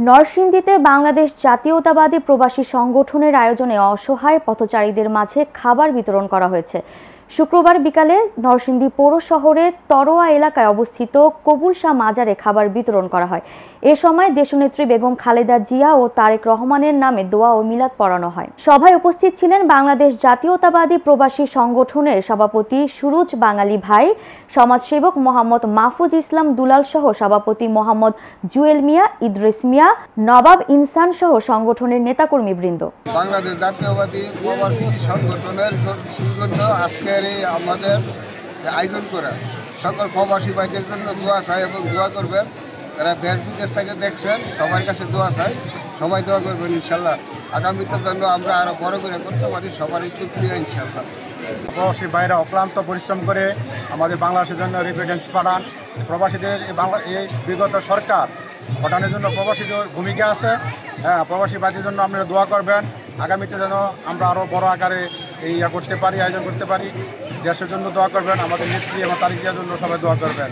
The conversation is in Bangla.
নরসিংদীতে বাংলাদেশ জাতীয়তাবাদী প্রবাসী সংগঠনের আয়োজনে অসহায় পথচারীদের মাঝে খাবার বিতরণ করা হয়েছে। শুক্রবার বিকালে নরসিংদী পৌর শহরের তরোয়া এলাকায় অবস্থিত কবুল শাহ মাজারে খাবার বিতরণ করা হয়। এ সময় দেশনেত্রী বেগম খালেদা জিয়া ও তারেক রহমানের নামে দোয়া ও মিলাদ পড়ানো হয়। সভায় উপস্থিত ছিলেন বাংলাদেশ জাতীয়তাবাদী প্রবাসী সংগঠনের সভাপতি সুরুজ বাঙালি ভাই, সমাজসেবক মোহাম্মদ মাহফুজ ইসলাম দুলাল সহ সভাপতি মোহাম্মদ জুয়েল মিয়া, ইদ্রিস মিয়া, নবাব ইনসান সহ সংগঠনের নেতাকর্মীবৃন্দ। বাংলাদেশ জাতীয়তাবাদী প্রবাসী সংগঠনের জন্য আজকের এই আমাদের আয়োজন করা সকল প্রবাসী ভাইদের জন্য দোয়া চাই এবং দোয়া করবেন। তারা দেশ বিদেশ থেকে দেখছেন, সবার কাছে দোয়া চাই, সবাই দোয়া করবেন ইনশাল্লাহ। আগামীতে জন্য আমরা আরো বড় করে করতে পারি, সবার একটু প্রিয় ইনশাল্লাহ। প্রবাসী ভাইরা অক্লান্ত পরিশ্রম করে আমাদের বাংলাদেশের জন্য রেমিটেন্স পাঠান। প্রবাসীদের এই বিগত সরকার পাঠানোর জন্য প্রবাসীদের ভূমিকা আছে। প্রবাসী ভাইদের জন্য আপনারা দোয়া করবেন। আগামীতে যেন আমরা আরও বড় আকারে এই করতে পারি, আয়োজন করতে পারি। দেশের জন্য দোয়া করবেন, আমাদের নেত্রী এবং তারিখের জন্য সবাই দোয়া করবেন।